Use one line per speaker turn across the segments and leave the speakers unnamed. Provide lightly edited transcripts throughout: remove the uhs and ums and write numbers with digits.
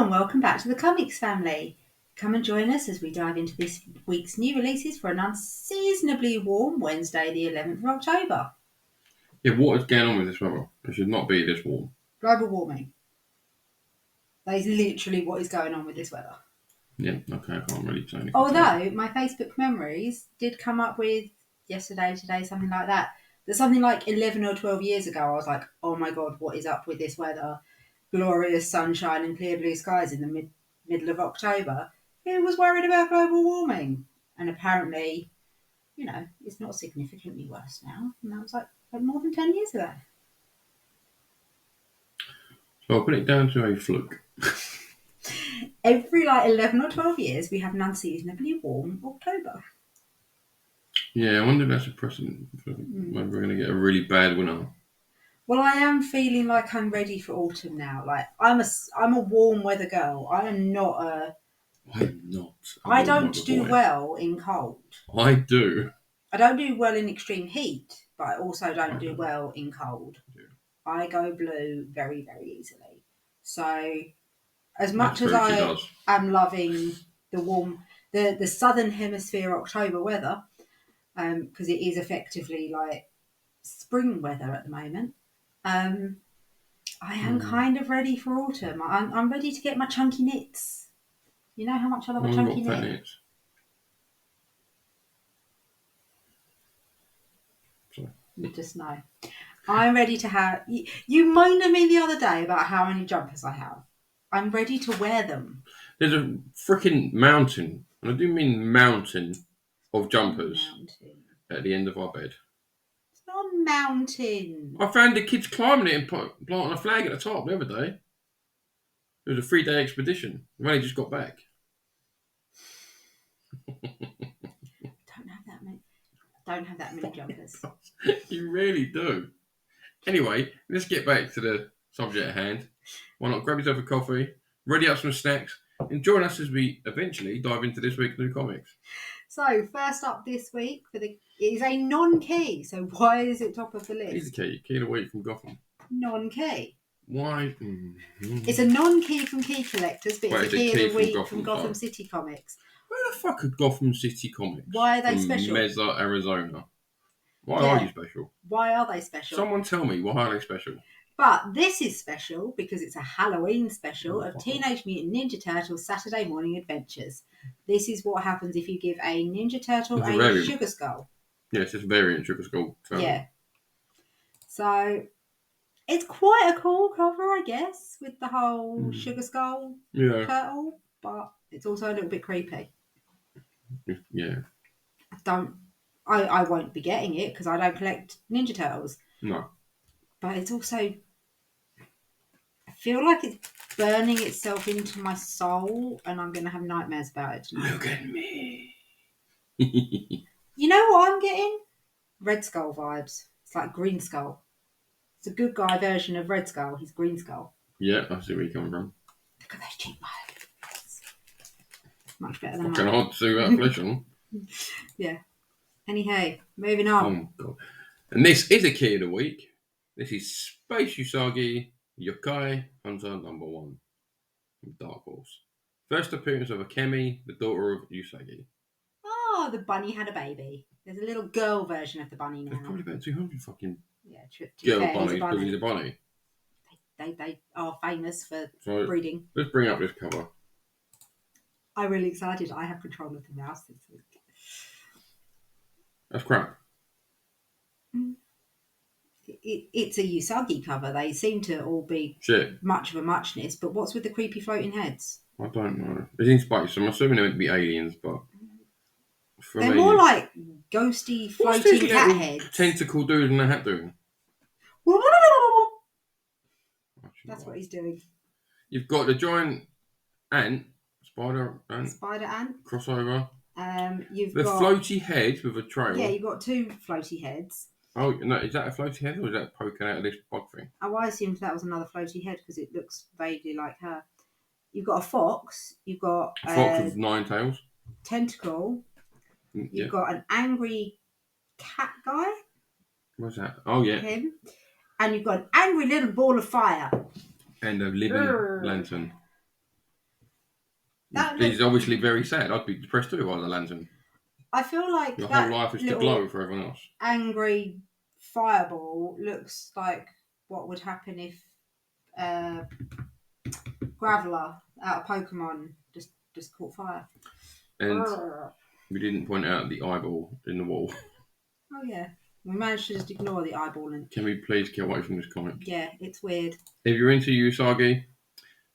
Hello and welcome back to the Comics family. Come and join us as we dive into this week's new releases for an unseasonably warm Wednesday, the 11th of October.
Yeah, what is going on with this weather? It should not be this warm.
Global warming. That is literally what is going on with this weather.
Yeah, okay, I can't really say anything.
Although my Facebook memories did come up with yesterday, today, something like that. That something like 11 or 12 years ago, I was like, oh my God, what is up with this weather? Glorious sunshine and clear blue skies in the middle of October. Who was worried about global warming? And apparently, it's not significantly worse now. And that was like more than 10 years ago.
So I'll put it down to a fluke.
Every 11 or 12 years, we have an unseasonably warm October.
Yeah, I wonder if that's a precedent for when we're going to get a really bad winter.
Well, I am feeling like I'm ready for autumn now. Like I'm a warm weather girl. I am not a.
I'm not.
I don't do well in cold.
I do.
I don't do well in extreme heat, but I also don't do well in cold. I go blue very, very easily. So, as much as I am loving the warm, the southern hemisphere October weather, because it is effectively like spring weather at the moment. I am kind of ready for autumn. I'm ready to get my chunky knits. You know how much I love a chunky knit? You just know. I'm ready to have... You moaned at me the other day about how many jumpers I have. I'm ready to wear them.
There's a freaking mountain, and I do mean mountain, of jumpers at the end of our bed.
It's not a mountain.
I found the kids climbing it and planting a flag at the top the other day. It was a 3-day expedition. I've only just got back.
Don't have that many jumpers.
You really do. Anyway, let's get back to the subject at hand. Why not grab yourself a coffee, ready up some snacks, and join us as we eventually dive into this week's new comics.
So, first up this week it is a non-key. So why is it top of the list?
He's a key. Key of the week from Gotham.
Non-key.
Why?
It's a non-key from Key Collectors, but it's a key of the week from Gotham City Comics.
Where the fuck are Gotham City Comics?
Why are they special?
Mesa, Arizona. Why are you special?
Why are they special?
Someone tell me, why are they special?
But this is special because it's a Halloween special of Teenage Mutant Ninja Turtles Saturday Morning Adventures. This is what happens if you give a Ninja Turtle a Sugar Skull.
Yeah, it's just a variant Sugar Skull.
Yeah. So, it's quite a cool cover, I guess, with the whole Sugar Skull turtle, but it's also a little bit creepy.
Yeah.
I won't be getting it because I don't collect Ninja Turtles.
No.
But it's also... I feel like it's burning itself into my soul and I'm going to have nightmares about it tonight.
Look at me.
You know what I'm getting? Red Skull vibes. It's like Green Skull. It's a good guy version of Red Skull. He's Green Skull.
Yeah, I see where you're coming from.
Look at those cheekbones. Much better than
mine. I can't see that flesh on.
Yeah. Anyhow, moving on.
Oh, God. And this is a key of the week. This is Space Yosagi Yokai Hunter #1 from Dark Horse. First appearance of Akemi, the daughter of Yosagi.
Oh, the bunny had a baby. There's a little girl version of the bunny now.
There's probably about 200 fucking
girl
bunnies because he's a bunny.
They are famous for breeding.
Let's bring up this cover.
I'm really excited. I have control of the mouse this week.
That's crap.
It's a Yosagi cover. They seem to all be much of a muchness, but what's with the creepy floating heads?
I don't know. It's in space, so I'm assuming they're meant to be aliens, but...
They're more like ghosty floating cat heads.
Tentacle dude in a hat doing?
That's what he's doing.
You've got the giant ant, spider ant, crossover.
You've
got floaty head with a trail.
Yeah, you've got two floaty heads.
Oh no, is that a floaty head or is that poking out of this bug thing?
Oh, I assumed that was another floaty head because it looks vaguely like her. You've got a fox. You've got
a fox with 9 tails.
Tentacle. You've got an angry cat guy.
What's that? Oh yeah.
Him. And you've got an angry little ball of fire.
And a living lantern. He's obviously very sad. I'd be depressed too if I was a lantern.
I feel like
your whole life is to glow for everyone else.
Angry fireball looks like what would happen if Graveler out of Pokemon just caught fire.
And we didn't point out the eyeball in the wall.
Oh yeah, we managed to just ignore the eyeball.
Can we please get away from this comic?
Yeah, it's weird.
If you're into Yosagi,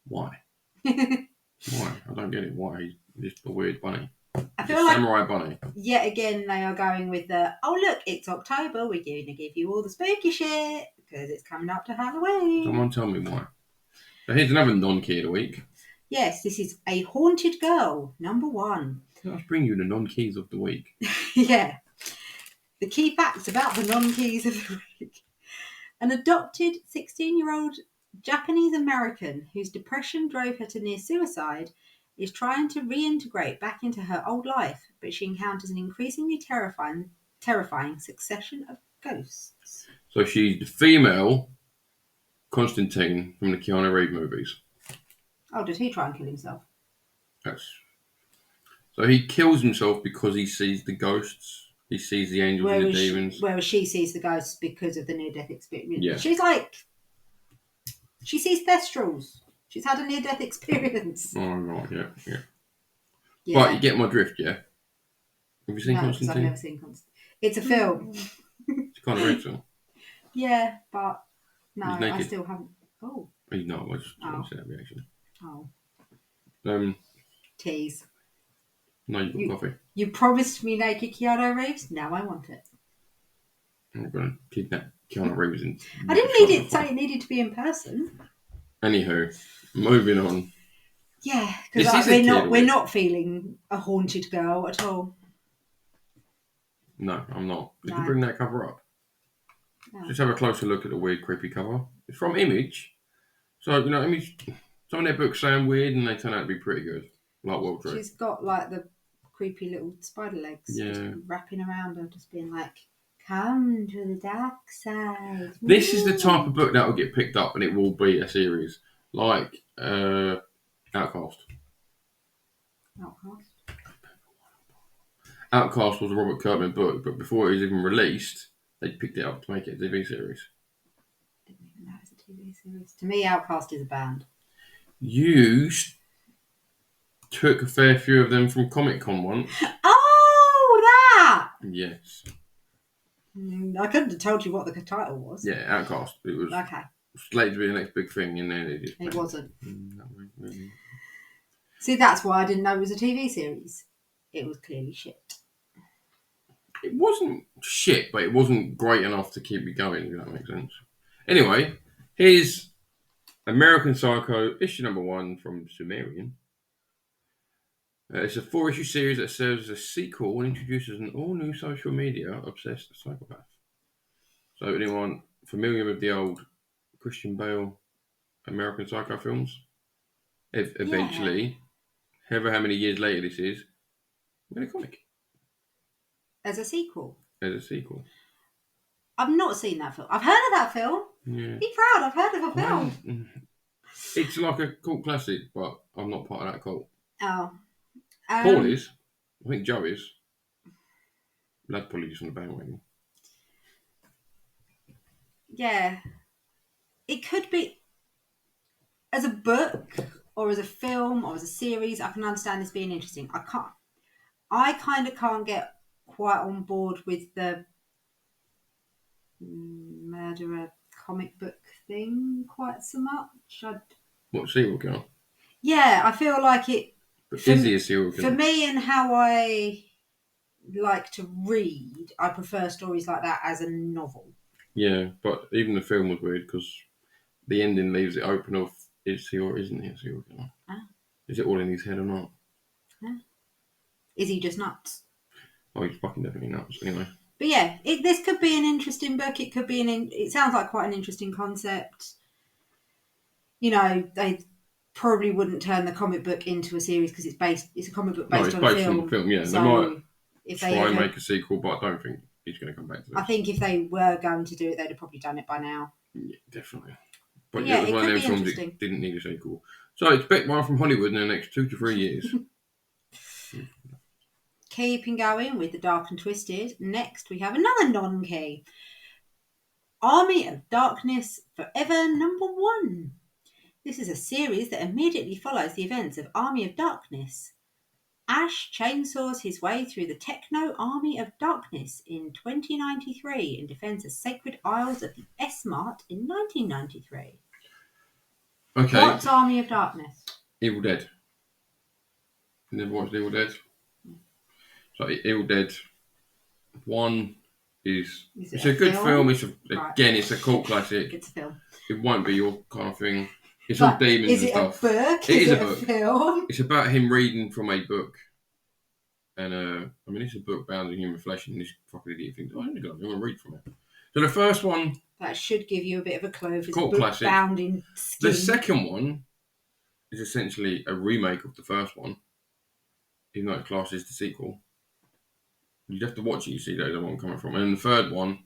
why? Why? I don't get it. Why? He's just a weird bunny.
I feel like
samurai bunny.
Yet again, they are going with the, oh look, it's October, we're going to give you all the spooky shit because it's coming up to Halloween.
Someone tell me why. So here's another non-key of the week.
Yes, this is A Haunted Girl, number 1.
Let's bring you the non-keys of the week.
Yeah. The key facts about the non-keys of the week. An adopted 16-year-old Japanese American whose depression drove her to near suicide is trying to reintegrate back into her old life, but she encounters an increasingly terrifying succession of ghosts.
So she's the female Constantine from the Keanu Reeves movies.
Oh, did he try and kill himself?
Yes. So he kills himself because he sees the ghosts. He sees the angels and the demons.
Whereas she sees the ghosts because of the near-death experience.
Yeah.
She's like... She sees Thestrals. She's had a near-death experience.
Oh, right, yeah. But you get my drift, yeah? Have you seen Constantine?
I've never seen Constantine. It's a film.
It's kind of original.
Yeah, but no, I still haven't. Oh.
No, I just want to see that reaction.
Oh. Tease.
No, you've got coffee.
You promised me naked Keanu Reeves. Now I want it.
I'm going to kidnap Keanu Reeves.
I didn't say it needed to be in person.
Anywho, moving on.
Yeah, because we're not feeling a haunted girl at all.
No, I'm not. Did you bring that cover up? No. Just have a closer look at the weird, creepy cover. It's from Image. So, Image, some of their books sound weird and they turn out to be pretty good. Like World Trade.
She's got like the creepy little spider legs
just
wrapping around her, just being like, come to the dark side.
This is the type of book that will get picked up and it will be a series. Like Outcast. Outcast was a Robert Kirkman book, but before it was even released, they picked it up to make it a TV series.
Didn't even know it was a TV series. To me, Outcast is a band.
You took a fair few of them from Comic-Con once.
Oh, that!
Yes.
I couldn't have told you what the title was.
Yeah, Outcast. It was slated to be the next big thing, and then
it wasn't.
No, really.
See, that's why I didn't know it was a TV series. It was clearly shit.
It wasn't shit, but it wasn't great enough to keep me going, if that makes sense. Anyway, here's American Psycho, issue number 1 from Sumerian. It's a 4-issue series that serves as a sequel and introduces an all-new social media-obsessed psychopath. So anyone familiar with the old Christian Bale American Psycho films? Eventually, however how many years later this is, we're in a comic.
As a sequel?
As a sequel.
I've not seen that film. I've heard of that film.
Yeah.
Be proud, I've heard of a film.
It's like a cult classic, but I'm not part of that cult.
Oh.
Paul is. I think Joe is. That's probably just on the bandwagon.
Yeah. It could be as a book or as a film or as a series. I can understand this being interesting. I kind of can't get quite on board with the murderer comic book thing quite so much.
What, serial killer?
Yeah, I feel like it.
But is he a serial killer?
For me and how I like to read, I prefer stories like that as a novel.
Yeah, but even the film was weird because the ending leaves it open of is he or isn't he a serial killer? Is it all in his head or not?
Is he just nuts?
Oh, he's fucking definitely nuts. Anyway.
But yeah, this could be an interesting book. It could be it sounds like quite an interesting concept. They probably wouldn't turn the comic book into a series because it's a comic book based on a film.
On the film, yeah.
So
they might try and make a sequel, but I don't think he's going to come back to this.
I think if they were going to do it, they'd have probably done it by now.
Yeah, definitely. But yeah, it was one of those films that didn't need a sequel. So expect one from Hollywood in the next 2 to 3 years.
Keeping going with the dark and twisted. Next, we have another non-key. Army of Darkness Forever #1. This is a series that immediately follows the events of Army of Darkness. Ash chainsaws his way through the Techno Army of Darkness in 2093 and defends the sacred isles of the S-Mart in 1993.
Okay.
What's Army of Darkness?
Evil Dead. You never watched Evil Dead? So Evil Dead 1 it's a good film. It's a cult classic.
It's a film.
It won't be your kind of thing. It's all demons and stuff.
Is it a book?
It is a
book. Film?
It's about him reading from a book. And, it's a book bound in human flesh, and this fucking idiot thinks, I'm going to read from it. So the first one...
That should give you a bit of a clue. It's
cult
a book
classic.
Bound in skin.
The second one is essentially a remake of the first one, even though it classes the sequel. You'd have to watch it, you see, where I'm coming from. And the third one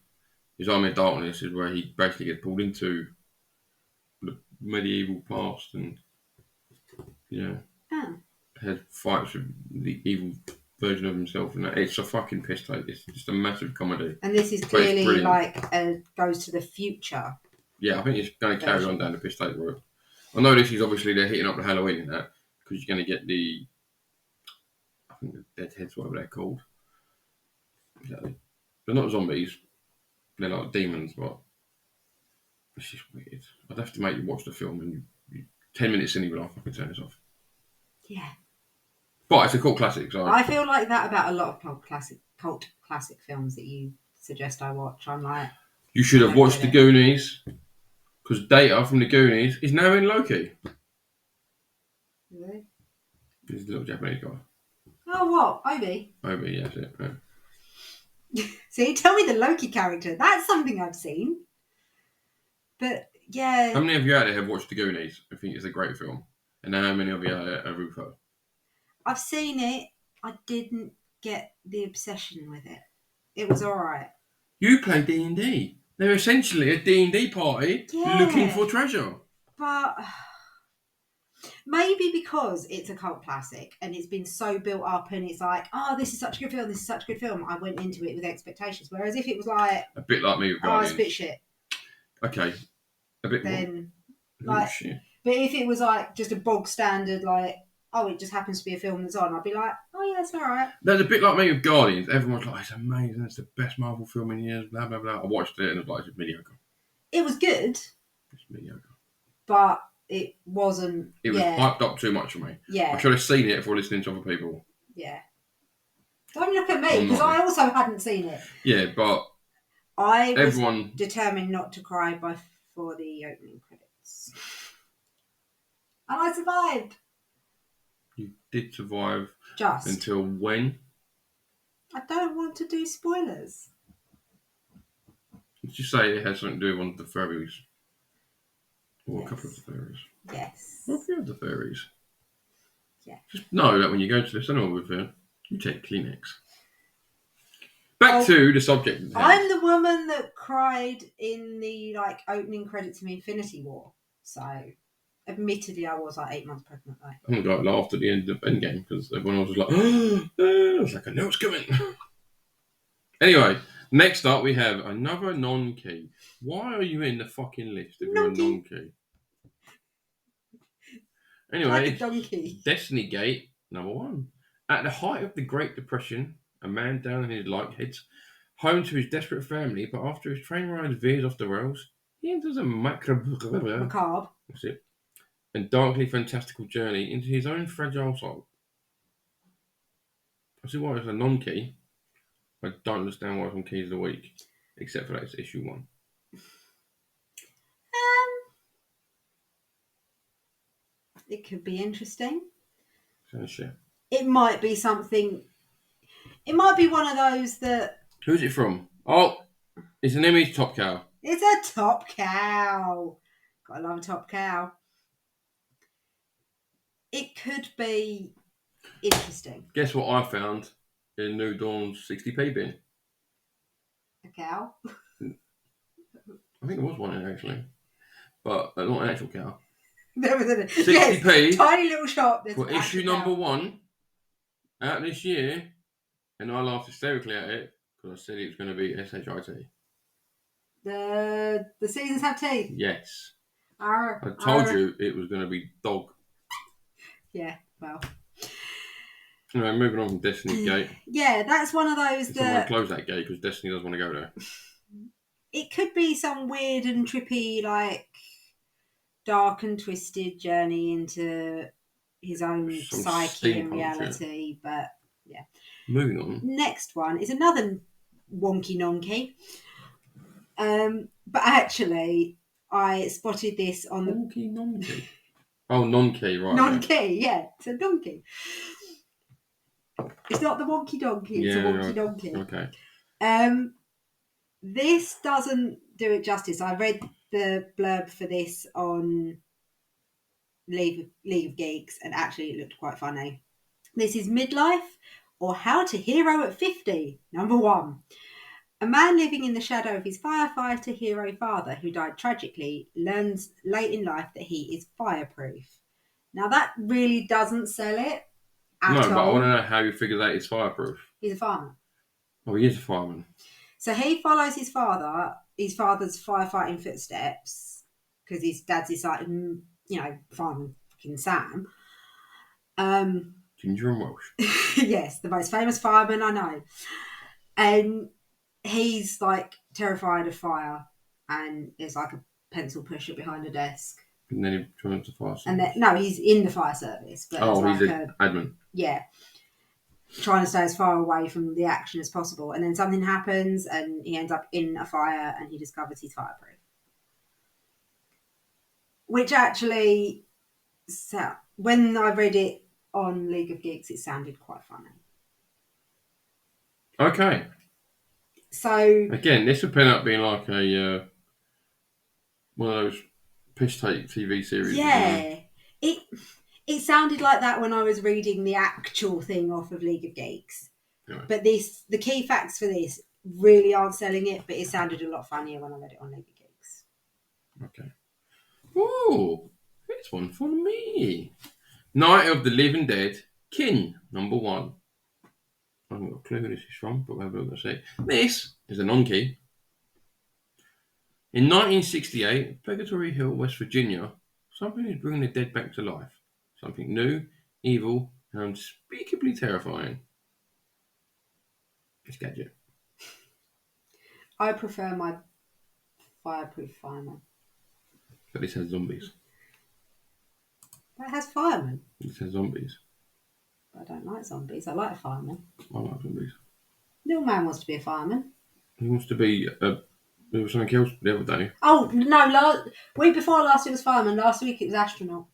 is Army of Darkness, is where he basically gets pulled into the medieval past and, had fights with the evil version of himself. And it's a fucking piss take. It's just a massive comedy.
And this is clearly goes to the future.
Yeah, I think it's going to carry on down the piss take route. I know this is obviously they're hitting up the Halloween in that because you're going to get the Deadheads, whatever they're called. Exactly. They're not zombies. They're like demons, but it's just weird. I'd have to make you watch the film and you 10 minutes in, you'd be like, I can turn this off.
Yeah.
But it's a cult classic, so...
I feel like that about a lot of cult classic films that you suggest I watch. I'm like...
You should have watched The Goonies, because Data from The Goonies is now in Loki.
Really?
He's a little Japanese guy.
Oh, what? Obi?
Obi, yeah, that's it. Yeah.
See, tell me the Loki character. That's something I've seen. But, yeah...
How many of you out there have watched The Goonies? I think it's a great film. And how many of you out there are Rufo?
I've seen it. I didn't get the obsession with it. It was alright.
You play D&D. They're essentially a D&D party looking for treasure.
But maybe because it's a cult classic and it's been so built up and it's like, oh, this is such a good film, this is such a good film, I went into it with expectations. Whereas if it was like...
A bit like me with Guardians.
Oh, it's a bit shit.
Okay. A bit
then,
more.
Like,
shit.
But if it was like just a bog standard, like, oh, it just happens to be a film that's on, I'd be like, oh yeah, it's alright.
That's a bit like me with Guardians. Everyone's like, it's amazing, it's the best Marvel film in years, blah, blah, blah. I watched it and it was like, it's mediocre.
It was good.
It's mediocre.
But it wasn't...
It was hyped up too much for me.
Yeah.
I should have seen it before listening to other people.
Yeah. Don't look at me, because I also hadn't seen it.
Yeah, but...
I was determined not to cry before the opening credits. And I survived.
You did survive.
Just.
Until when?
I don't want to do spoilers.
Did you say it has something to do with one of the fairies? Or
yes.
A couple of the fairies?
Yes.
What are the fairies?
Yeah.
Just know that when you go to the cinema with her, you take Kleenex. Back to the subject.
I'm the woman that cried in the opening credits of Infinity War. So, admittedly, I was 8 months pregnant though.
I think I laughed at the end of Endgame because everyone was like, I was like, I know it's coming. Anyway, next up we have another non-key. Why are you in the fucking list if you're a non-key? Anyway,
like a donkey.
Destiny Gate, #1. At the height of the Great Depression, a man down in his luck heads home to his desperate family, but after his train ride veers off the rails, he enters a macabre. That's it. And darkly fantastical journey into his own fragile soul. I see why it's a non-key. I don't understand why it's on Keys of the Week, except for that it's issue 1.
It could be interesting.
Shit.
It might be something. It might be one of those that.
Who's it from? Oh, it's an image Top Cow.
It's a Top Cow. Gotta love a Top Cow. It could be interesting.
Guess what I found in New Dawn's 60p bin?
A cow?
I think there was one in actually. But not an actual cow.
There was
60p
tiny little shop.
For issue number 1 out this year, and I laughed hysterically at it because I said it was going to be SHIT.
The seasons have teeth.
Yes. I told you it was going to be dog.
Yeah, well.
Anyway, moving on from Destiny's Gate.
Yeah, that's one of those
that... I'm going to close that gate because Destiny doesn't want to go there.
It could be some weird and trippy, like, dark and twisted journey into his own psyche and reality, but yeah.
Moving on.
Next one is another wonky nonky. But actually, I spotted this on the...
Wonky nonky? Oh, nonky, right.
Nonky, yeah. It's a donkey. It's not the wonky donkey, it's a wonky donkey.
Okay.
This doesn't do it justice. I read the blurb for this on League of Geeks, and actually it looked quite funny. This is Midlife, or How to Hero at 50, number 1. A man living in the shadow of his firefighter hero father, who died tragically, learns late in life that he is fireproof. Now that really doesn't sell it at all.
No, but I want to know how you figure that he's fireproof.
He's a fireman.
Oh, he is a fireman.
So he follows his father's firefighting footsteps, because his dad's this, like, fireman, fucking Sam.
Ginger and Welsh.
Yes, the most famous fireman I know. And he's, like, terrified of fire, and there's, like, a pencil pusher behind a desk.
And then he joins the fire service.
And then, no, he's in the fire service. But
he's an admin.
Yeah. Trying to stay as far away from the action as possible. And then something happens, and he ends up in a fire, and he discovers he's fireproof. Which actually, when I read it on League of Geeks, it sounded quite funny.
Okay.
So
again, this would end up being like a one of those piss take TV series.
Yeah, it sounded like that when I was reading the actual thing off of League of Geeks.
Anyway.
But the key facts for this really aren't selling it, but it sounded a lot funnier when I read it on League of Geeks.
Okay. Ooh, here's one for me. Night of the Living Dead, Kin, number 1. I haven't got a clue who this is from, but we're going to see. This is a non-key. In 1968, Purgatory Hill, West Virginia, something is bringing the dead back to life. Something new, evil, and unspeakably terrifying. It's Gadget.
I prefer my fireproof fireman.
But this has zombies.
But it has firemen.
This has zombies.
I don't like zombies. I like a fireman.
I like zombies.
Little man wants to be a fireman.
He wants to be there was something else the other day.
Oh, no. Week before last it was fireman. Last week it was astronaut.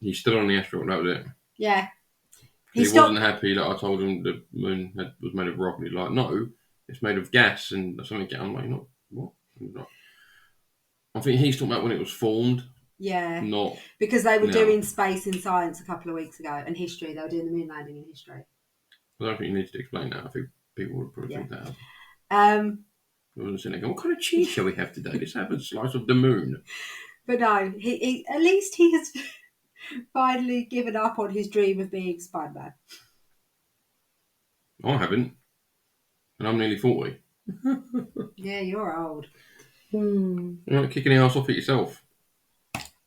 He's still on the astronaut, that was it.
Yeah.
He wasn't happy that I told him the moon was made of rock. And he's like, no, it's made of gas and something. I'm like, no, what? Not. I think he's talking about when it was formed.
Yeah.
Not
because they were doing space and science a couple of weeks ago, and history. They were doing the moon landing in history.
I don't think you need to explain that. I think people would probably think that.
I
wasn't sitting there going, what kind of cheese shall we have today? Let's have a slice of the moon.
But no, he at least he has finally given up on his dream of being Spider-Man.
I haven't. And I'm nearly 40.
Yeah, you're old.
You're not kicking the ass off at yourself.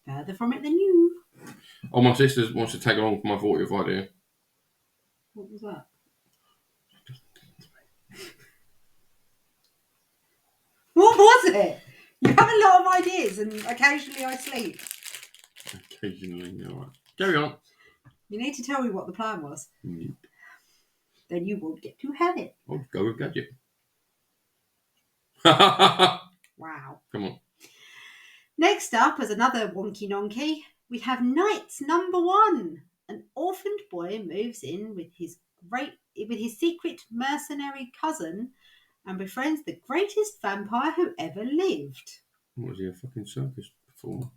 Further from it than you.
Oh, my sister wants to tag along for my 40th idea.
What was that? What was it? You have a lot of ideas, and occasionally I sleep.
Occasionally, all right. Carry on.
You need to tell me what the plan was.
Yep.
Then you won't get to have it.
I'll go with Gadget.
Wow.
Come on.
Next up, as another wonky nonky, we have Knights number 1. An orphaned boy moves in with his secret mercenary cousin and befriends the greatest vampire who ever lived.
What was he, a fucking circus performer?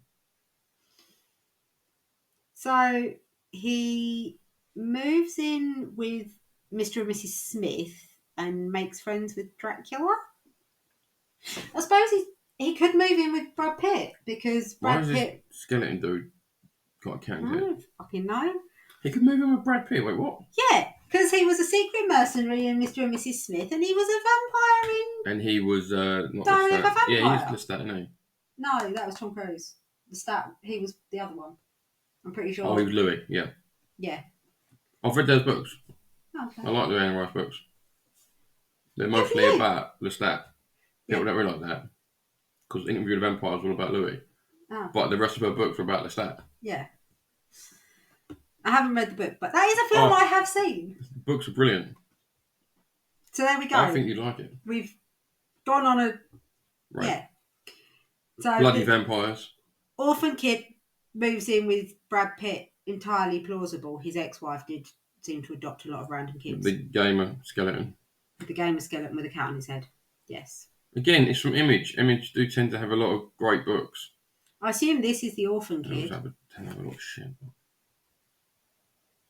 So he moves in with Mr. and Mrs. Smith and makes friends with Dracula. I suppose he could move in with Brad Pitt because Brad Pitt...
Skeleton dude Got a cat.
I don't fucking know.
He could move in with Brad Pitt. Wait, what?
Yeah, because he was a secret mercenary in Mr. and Mrs. Smith, and he was a vampire in.
And he was not
Diary of a
Lestat.
Vampire.
Yeah, he's Lestat, isn't he?
No, that was Tom Cruise. The stat. He was the other one. I'm pretty sure.
Oh, he was Louis. Yeah.
Yeah.
I've read those books.
Okay.
I like the Anne Rice books. They're mostly about Lestat. People don't realise that. Because Interview with the Vampire is all about Louis.
Oh.
But the rest of her books are about Lestat.
Yeah. I haven't read the book, but that is a film I have seen.
The books are brilliant.
So there we go.
I think you'd like it.
We've gone on a...
Right.
Yeah. So
Bloody vampires.
Orphan kid moves in with Brad Pitt. Entirely plausible. His ex-wife did seem to adopt a lot of random kids.
The gamer skeleton.
The gamer skeleton with a cat on his head. Yes.
Again, it's from Image. Image do tend to have a lot of great books.
I assume this is the orphan kid.
They tend to have a lot of shit.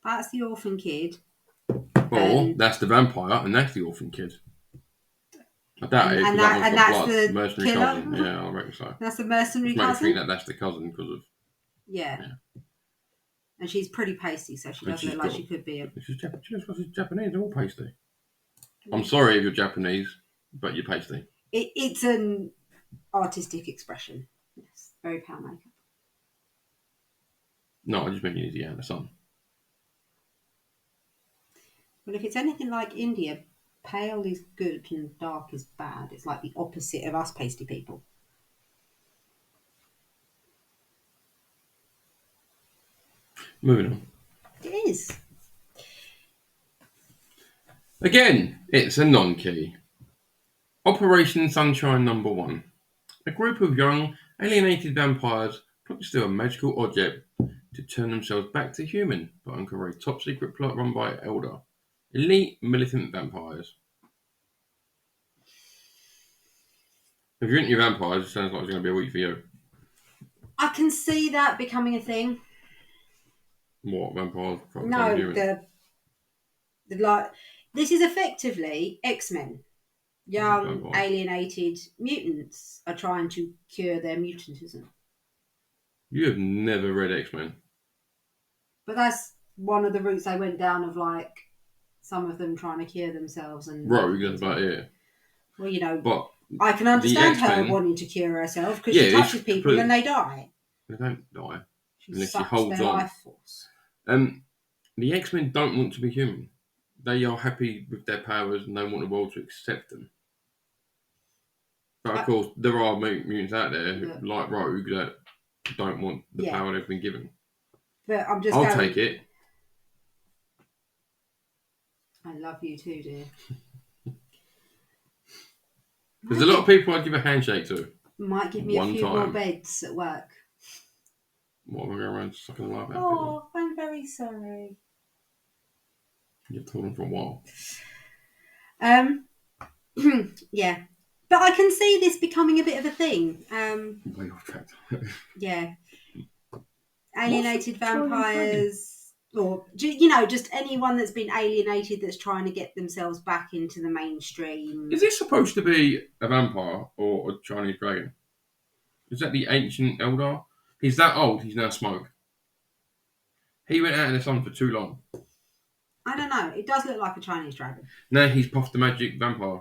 That's the orphan kid.
Or that's the vampire, and that's the orphan kid. I doubt it.
And that's the
mercenary
killer?
cousin. Yeah, I reckon so.
That's the mercenary
Which makes
cousin?
me think that's the cousin because of...
Yeah. And she's pretty pasty, so she does look like she could be a...
She's Japanese, they're all pasty. I'm sorry if you're Japanese, but you're pasty.
It's an artistic expression. Yes, very pale makeup.
No, I just mean easy out in the sun.
Well, if it's anything like India, pale is good and dark is bad. It's like the opposite of us pasty people.
Moving on.
It is.
Again, it's a non-key. Operation Sunshine number 1. A group of young, alienated vampires plot to steal a magical object to turn themselves back to human, but uncover a top-secret plot run by Elder. Elite militant vampires. If you're into your vampires, it sounds like it's going to be a week for you.
I can see that becoming a thing.
What, vampires?
No, the like this is effectively X-Men. Young, alienated mutants are trying to cure their mutantism.
You have never read X-Men.
But that's one of the routes they went down of like some of them trying to cure themselves and
Rogue, that's about it.
Well, you know,
but
I can understand her wanting to cure herself because she touches people and they die.
They don't die unless
she
holds
their
on.
Life force.
The X-Men don't want to be human. They are happy with their powers and they want the world to accept them. But of course, there are mutants out there like Rogue that don't want the power they've been given.
But
I'll take it.
I love you too, dear.
There's a lot of people I'd give a handshake to.
Might give me a few more beds at work.
What, am I going around sucking the life out of
people? I'm very sorry.
You've told them for a while.
Yeah. But I can see this becoming a bit of a thing.
Way off track.
Yeah. Alienated vampires, or, you know, just anyone that's been alienated that's trying to get themselves back into the mainstream.
Is this supposed to be a vampire or a Chinese dragon? Is that the ancient Eldar? He's that old, he's now smoke. He went out in the sun for too long.
I don't know. It does look like a Chinese dragon.
No, he's Puff the Magic Vampire.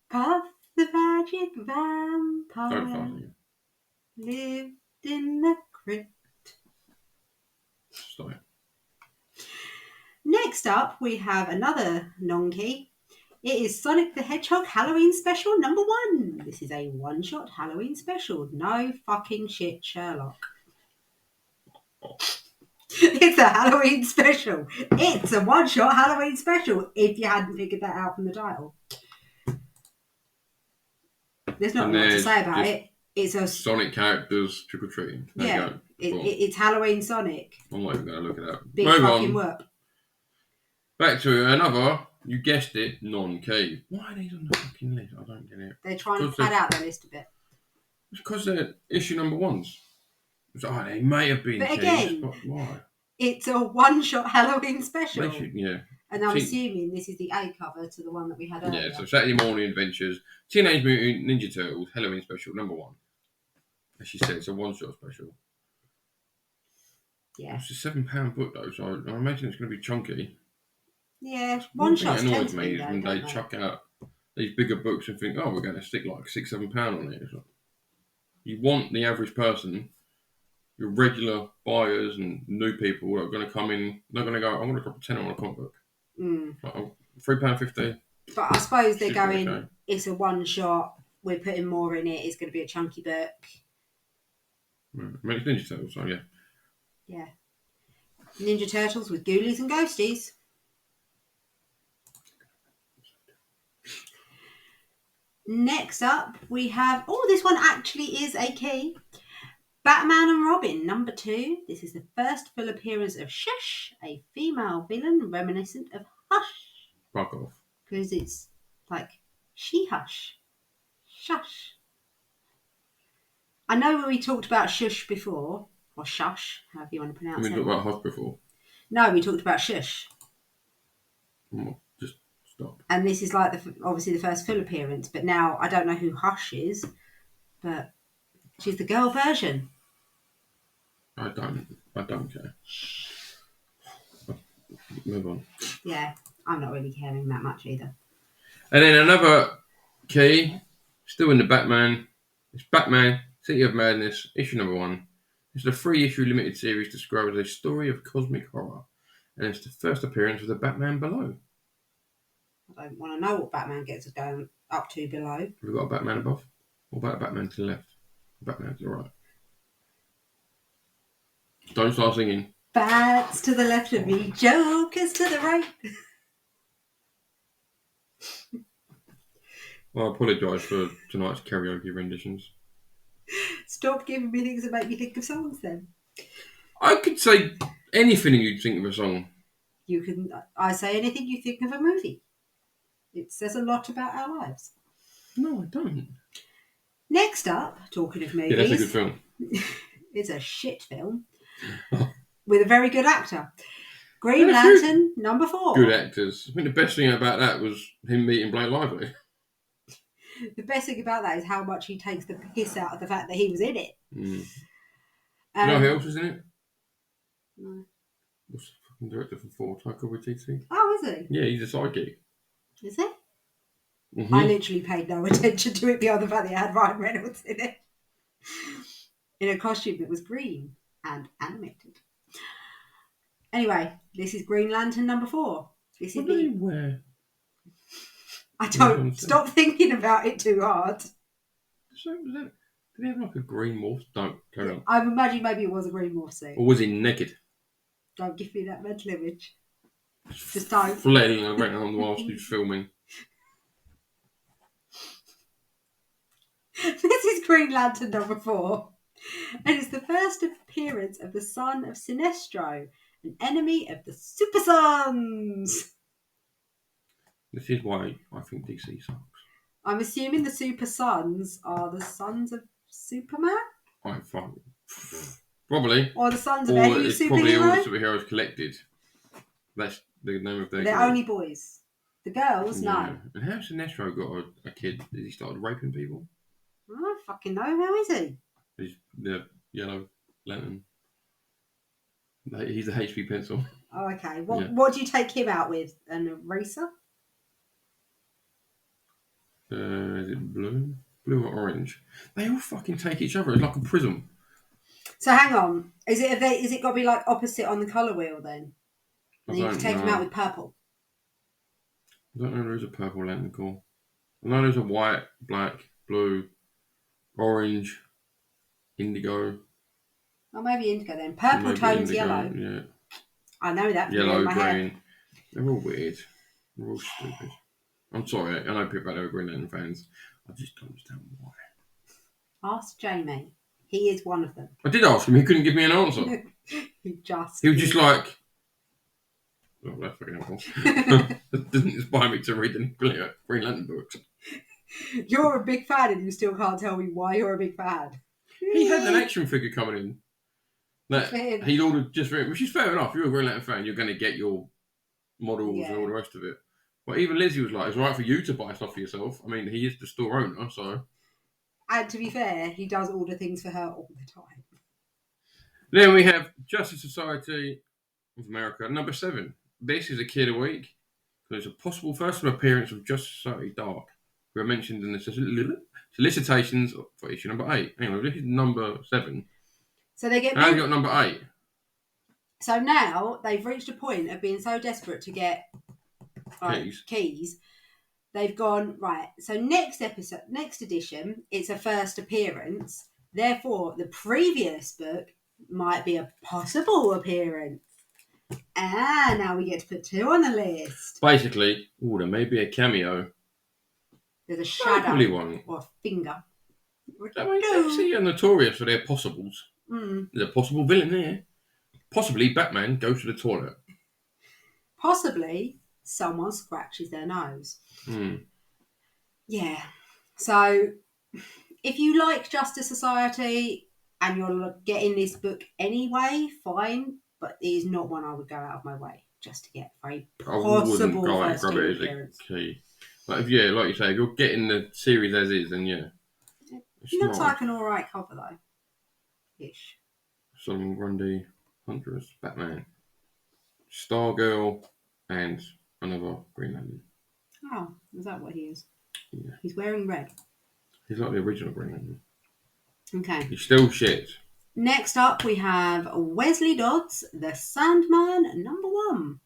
Puff the Magic Vampire
Don't find me.
lived in the crypt.
Stop it.
Next up, we have another non-key. It is Sonic the Hedgehog Halloween Special number 1. This is a one-shot Halloween special. No fucking shit, Sherlock. It's a Halloween special. It's a one-shot Halloween special, if you hadn't figured that out from the title. There's not much to say about it. It's a
Sonic characters trick-or-treating.
Yeah, it's Halloween Sonic.
I'm not even going to look it up.
Big fucking work.
Back to another, you guessed it, non-key. Why are these on the fucking list? I don't get it.
They're trying to pad out their list a bit.
It's because they're issue number 1s. They may have been
but again,
but why?
It's a one-shot Halloween special.
Yeah.
And I'm assuming this is the A cover to the one that we had earlier.
Yeah, so Saturday Morning Adventures, Teenage Mutant Ninja Turtles, Halloween special, number 1. As she said, it's a one-shot special.
Yeah.
It's a £7 book though, so I imagine it's going to be chunky.
Yeah,
One
one-shots
thing that
tend
annoys
to
me
be,
is
though,
when they
don't they?
chuck out these bigger books and think, oh, we're going to stick like £6-7 on it. It's like, you want the average person, your regular buyers and new people that are going to come in, they're going to go, I'm going to drop a tenner on a comic book. Like, £3.50.
But I suppose they're
should be
going,
okay.
it's a one-shot, we're putting more in it, it's going to be a chunky book.
I mean, it's Ninja Turtles, so yeah.
Yeah. Ninja Turtles with ghoulies and ghosties. Next up, we have... Oh, this one actually is a key. Batman and Robin, number 2. This is the first full appearance of Shush, a female villain reminiscent of Hush.
Fuck off.
Because it's like she-hush. Shush. I know we talked about Shush before, or Shush, however you want to pronounce it.
We talked about Hush before.
No, we talked about Shush.
Just stop.
And this is like obviously the first full appearance, but now I don't know who Hush is, but she's the girl version.
I don't care. Move on.
Yeah, I'm not really caring that much either.
And then another key, still in the Batman. It's Batman, City of Madness, issue number 1. It's a 3-issue limited series described as a story of cosmic horror. And it's the first appearance of the Batman below.
I don't want to know what Batman gets going up to below.
Have we got a Batman above? What about a Batman to the left? Batman to the right. Don't start singing.
Bats to the left of me, Jokers to the right.
Well, I apologise for tonight's karaoke renditions.
Stop giving me things that make me think of songs then.
I could say anything and you'd think of a song.
I say anything you think of a movie. It says a lot about our lives.
No, I don't.
Next up, talking of movies.
Yeah, that's a good film.
It's a shit film. With a very good actor. Green Lantern, number 4.
Good actors. I think the best thing about that was him meeting Blake Lively.
The best thing about that is how much he takes the piss out of the fact that he was in it.
You know who else is in it?
No.
What's the fucking director for Taika Waititi?
Oh, is he?
Yeah, he's a sidekick.
Is he?
Mm-hmm.
I literally paid no attention to it beyond the fact that it had Ryan Reynolds in it. In a costume that was green and animated. Anyway, this is Green Lantern number 4.
What do he wear?
I don't. Stop thinking about it too hard.
Did he have like a green morph? Don't carry on.
I'm imagining maybe it was a green morph suit.
Or was he naked?
Don't give me that mental image. Just don't.
Flailing around whilst he was filming.
This is Green Lantern number 4. And it's the first appearance of the son of Sinestro, an enemy of the Super Sons.
This is why I think DC sucks.
I'm assuming the Super Sons are the sons of Superman?
Probably.
Or the sons of any
it's
superhero?
Probably all the superheroes collected. That's the name of their
They're
group.
only boys. The girls, no.
And how's Sinestro got a kid? Did he start raping people?
I don't fucking know. How is he?
He's the Yellow Lantern. He's a HP pencil.
Oh, okay. What do you take him out with? An eraser?
Is it blue? Blue or orange? They all fucking take each other. It's like a prism.
So hang on. Is it got to be like opposite on the colour wheel then? And you can take him out with purple.
I don't know. There's a purple lantern core. I know there's a white, black, blue, orange, indigo.
Oh, maybe indigo then. Purple tone's yellow.
Yeah.
I know that.
Yellow,
my
green.
hair.
They're all weird. They're all stupid. I'm sorry. I know people out there are Green Lantern fans. I just don't understand why.
Ask Jamie. He is one of them.
I did ask him. He couldn't give me an answer. He was just like... Oh, that's fucking helpful. That doesn't inspire me to read any Green Lantern books.
You're a big fan and you still can't tell me why you're a big fan.
He had an action figure coming in that he'd ordered just for him, which is fair enough. If you're a Green Lantern fan, you're going to get your models and all the rest of it. But even Lizzie was like, it's all right for you to buy stuff for yourself. I mean, he is the store owner, so...
And to be fair, he does order things for her all the time.
Then we have Justice Society of America, number 7. This is a key of the week. There's a possible first appearance of Justice Society Dark, who are mentioned in the solicitations for issue number 8. Hang on, this is number 7.
So they get.
How have you got number 8?
So now they've reached a point of being so desperate to get keys. They've gone, right, so next edition, it's a first appearance. Therefore, the previous book might be a possible appearance. Now we get to put 2 on the list.
Basically, there may be a cameo.
There's a shadow one. Or a finger.
They are notorious for their possibles.
Mm.
There's a possible villain there. Possibly Batman goes to the toilet.
Possibly someone scratches their nose.
Mm.
Yeah. So if you like Justice Society and you're getting this book anyway, fine. But it is not one I would go out of my way just to get for a possible first appearance.
Key. But if like you say, if you're getting the series as is, then yeah.
It looks like an alright cover though. Ish.
Solomon Grundy, Huntress, Batman, Stargirl, and another Green Lantern.
Oh, is that what he is?
Yeah.
He's wearing red.
He's like the original Green Lantern.
Okay.
He's still shit.
Next up, we have Wesley Dodds, The Sandman, number 1.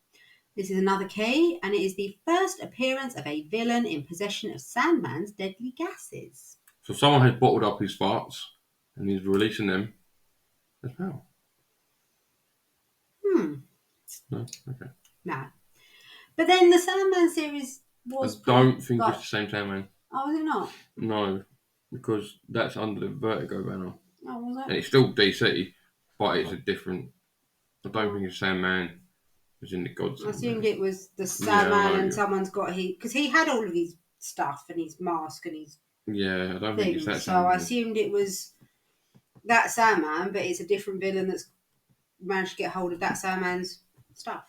This is another key, and it is the first appearance of a villain in possession of Sandman's deadly gases.
So someone has bottled up his farts, and he's releasing them as well. No? Okay.
No. But then the Sandman series was...
I don't think it's the same Sandman.
Oh, is it not?
No, because that's under the Vertigo banner.
Oh, was it?
And it's still DC, but it's a different... I don't think it's Sandman. It's in the Gods.
I assumed it was the Sandman and someone's got... Because he had all of his stuff and his mask and his...
Yeah, I don't think it's that
So
Sandman.
I assumed it was that Sandman, but it's a different villain that's managed to get hold of that Sandman's stuff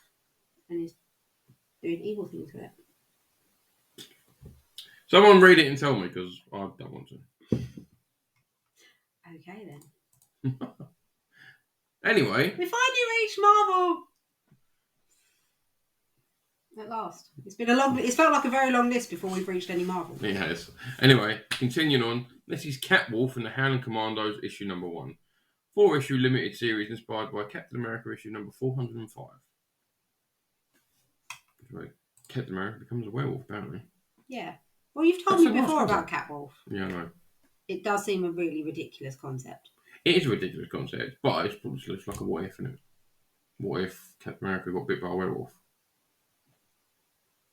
and is doing evil things with it.
Someone read it and tell me, because I don't want to.
Okay then.
Anyway,
we finally reached Marvel. At last. It's felt like a very long list before we've reached any Marvel.
It has. Anyway, continuing on. This is Catwolf and the Howling Commandos, issue number 1. 4-issue limited series inspired by Captain America issue number 405. Captain America becomes a werewolf, apparently.
Yeah. Well, you've told me before about Catwolf.
Yeah, I know.
It does seem a really ridiculous concept.
It is a ridiculous concept, but it's probably just like a what if, isn't it? What if Captain America got bit by a werewolf?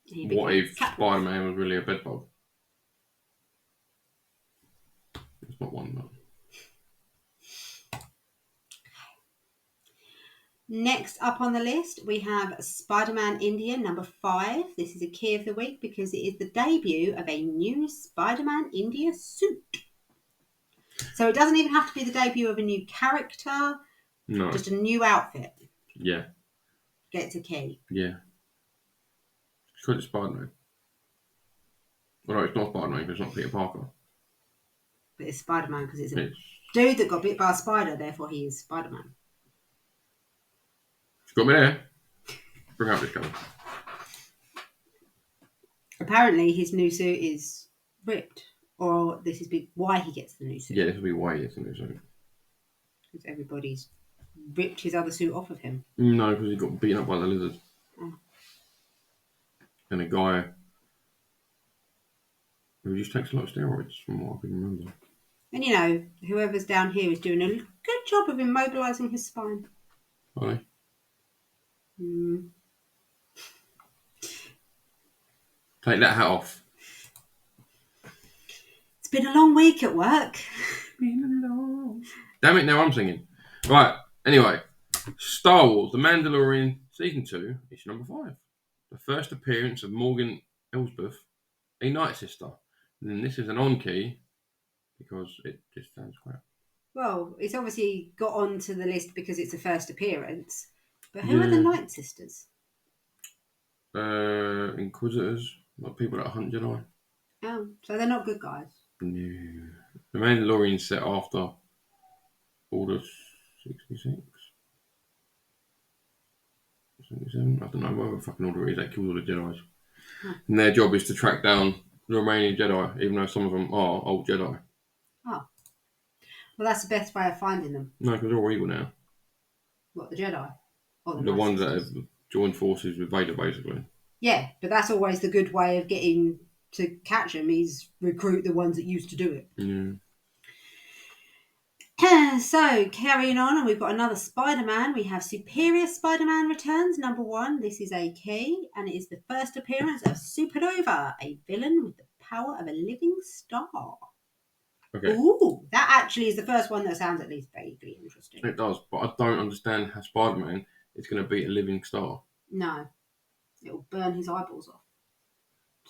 What if Spider-Man was really a bedbug? It's not one, though.
Next up on the list, we have Spider-Man India number 5. This is a key of the week because it is the debut of a new Spider-Man India suit. So it doesn't even have to be the debut of a new character.
No.
Just a new outfit.
Yeah.
Gets a key.
Yeah. It's because it's Spider-Man. Well, no, it's not Spider-Man because it's not Peter Parker.
But it's Spider-Man because it's a dude that got bit by a spider, therefore he is Spider-Man.
Got me there. Bring up this colour.
Apparently his new suit is ripped. Or this is why he gets the new suit.
Yeah, this will be why he gets the new suit.
Because everybody's ripped his other suit off of him.
No, because he got beaten up by the lizard.
Oh.
And a guy who just takes a lot of steroids, from what I can remember.
And whoever's down here is doing a good job of immobilising his spine.
Are they? Take that hat off.
It's been a long week at work.
Damn it, now I'm singing. Right, anyway. Star Wars, The Mandalorian, Season 2, issue number 5. The first appearance of Morgan Elsbeth, a Night Sister. And then this is an on-key, because it just sounds crap.
Well, it's obviously got onto the list because it's a first appearance. But who are the Night Sisters?
Inquisitors, like people that hunt Jedi.
Oh, so they're not good guys.
No. The Mandalorian set after Order 66. 77. I don't know whatever fucking order it is. They killed all the Jedis. And their job is to track down the remaining Jedi, even though some of them are old Jedi.
Oh. Well, that's the best way of finding them.
No, because they're all evil now.
What, the Jedi? Or
the ones that have joined forces with Vader, basically.
Yeah, but that's always the good way of getting to catch them, is recruit the ones that used to do it.
Yeah.
So, carrying on, and we've got another Spider-Man. We have Superior Spider-Man Returns, #1. This is a key, and it is the first appearance of Supernova, a villain with the power of a living star.
Okay.
Ooh, that actually is the first one that sounds at least vaguely interesting.
It does, but I don't understand how Spider-Man is going to beat a living star.
No. It'll burn his eyeballs off.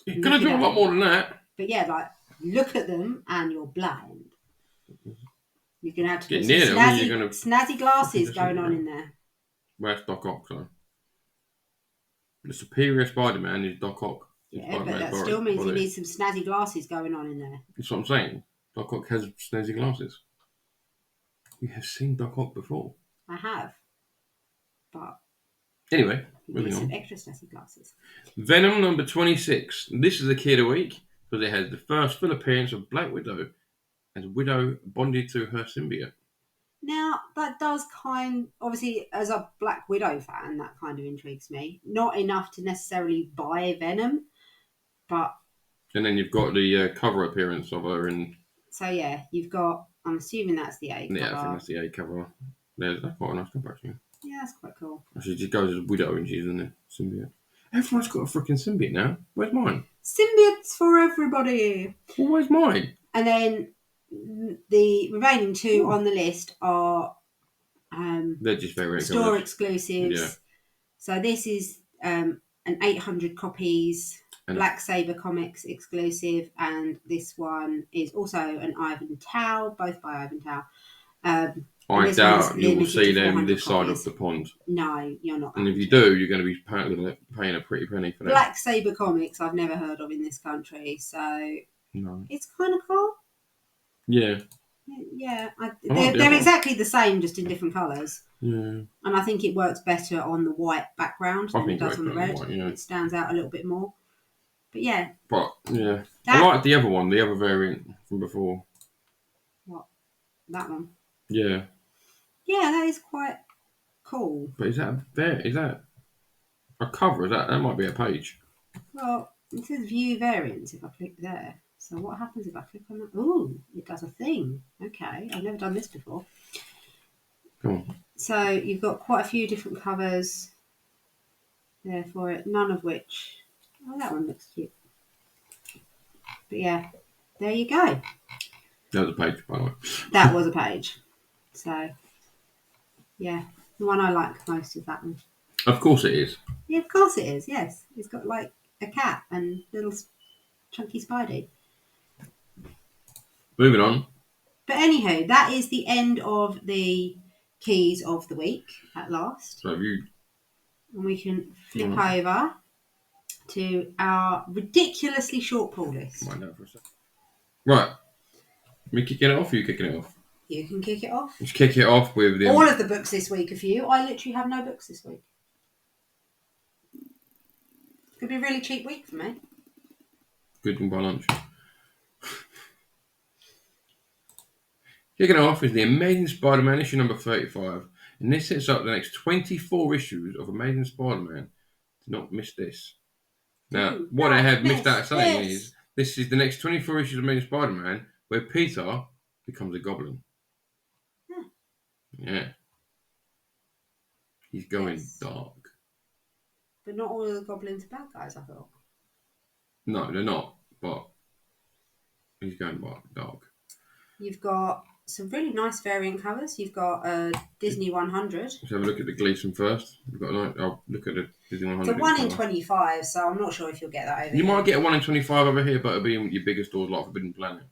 You're going to do a lot more than that.
But yeah, like, look at them and you're blind. You're going to have to
get
put
near
some
them,
snazzy glasses going on in there.
Where's Doc Ock, though? The Superior Spider-Man is Doc Ock.
Yeah, but that still means you need some snazzy glasses going on in there.
That's what I'm saying. Doc Ock has snazzy glasses. We have seen Doc Ock before.
I have. But...
Anyway, moving on.
Some extra snazzy glasses.
Venom #26. This is the key of the week because it has the first full appearance of Black Widow as Widow bonded to her symbiote.
Now, that does obviously, as a Black Widow fan, that kind of intrigues me. Not enough to necessarily buy Venom, but...
And then you've got the cover appearance of her in...
So, yeah, you've got... I'm assuming that's the A cover.
Yeah, I think that's the A cover. That's quite a nice cover, actually.
Yeah, that's quite cool.
She just goes as Widow and she's in the symbiote. Everyone's got a freaking symbiote now. Where's mine?
Symbiotes for everybody.
Well, where's mine?
And then the remaining two on the list are
they're just very
store exclusives.
Yeah.
So this is an 800 copies Black Saber Comics exclusive, and this one is also an Ivan Tao, both by Ivan Tao.
I doubt you will see them this side of the pond.
No, you're not.
And if you do, you're going to be paying a pretty penny for that.
Black Saber Comics I've never heard of in this country, so
no.
It's kind of cool.
Yeah.
Yeah, they're exactly the same, just in different colours.
Yeah.
And I think it works better on the white background than it does on the red.
White, yeah.
It stands out a little bit more. But yeah.
But, yeah. I like the other one, the other variant from before.
What? That one?
Yeah.
Yeah, that is quite cool.
But is that a cover? That might be a page.
Well, it says view variants if I click there. So what happens if I click on that? Ooh, it does a thing. Okay, I've never done this before.
Come on.
So you've got quite a few different covers there for it, none of which... Oh, that one looks cute. But yeah, there you go.
That was a page, by the way.
That was a page. So, yeah, the one I like most is that one.
Of course it is.
Yeah, of course it is, yes. It's got like a cat and little chunky Spidey.
Moving on.
But anywho, that is the end of the keys of the week at last.
So and
we can flip over to our ridiculously short pull list.
Right. Me kicking it off, or you kicking it off?
You can kick it off.
Let's kick it off with
all of the books this week are for you. I literally have no books this week. It's going to be a really cheap week for me.
Good one by lunch. Kicking off is the Amazing Spider-Man issue number 35, and this sets up the next 24 issues of Amazing Spider-Man. Do not miss this. Now, what I have missed out saying is, this is the next 24 issues of Amazing Spider-Man where Peter becomes a goblin. Yeah. He's going dark.
But not all of the goblins are bad guys, I thought.
No, they're not, but he's going dark.
You've got some really nice variant covers. You've got a Disney 100.
Let's have a look at the Gleason first. I'll look at the Disney 100.
It's a 1 in 25, so I'm not sure if you'll get that over
here. You might get a 1 in 25 over here, but it'll be in your bigger stores like Forbidden Planet.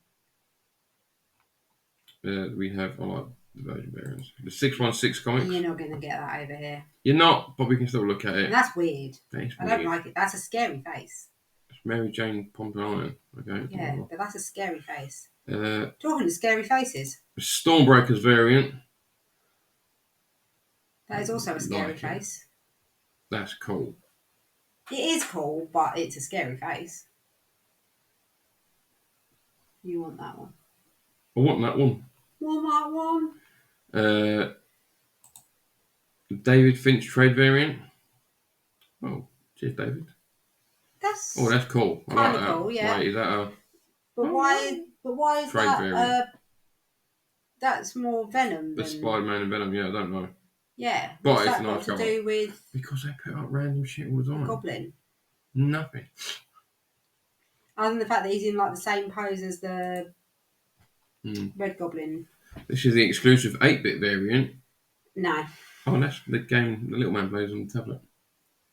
We have, I like the version variants. The 616 comics.
You're not going to get that over here.
You're not, but we can still look at it.
And that's weird.
I
don't like it. That's a scary face.
It's Mary Jane Pompeian. Okay.
Yeah, but that's a scary face.
Talking
to scary faces.
Stormbreaker's variant.
That is also a scary face.
That's cool.
It is cool, but it's a scary face. You want that one?
I want that one.
Want that one?
David Finch trade variant. Oh, cheers, David.
That's
cool. I
kind
like
of
that.
cool, yeah.
Wait, is that a...
But why is
trade
that?
variant?
That's more Venom
The
than
Spider-Man and Venom, yeah, I don't know.
yeah.
But
What's
it's
that
a
got
nice
to
cover.
do with
Because they put up random shit all the
the
time.
Goblin?
Nothing.
Other than the fact that he's in like the same pose as the Red Goblin.
This is the exclusive 8-bit variant.
No.
Oh, that's the game the little man plays on the tablet.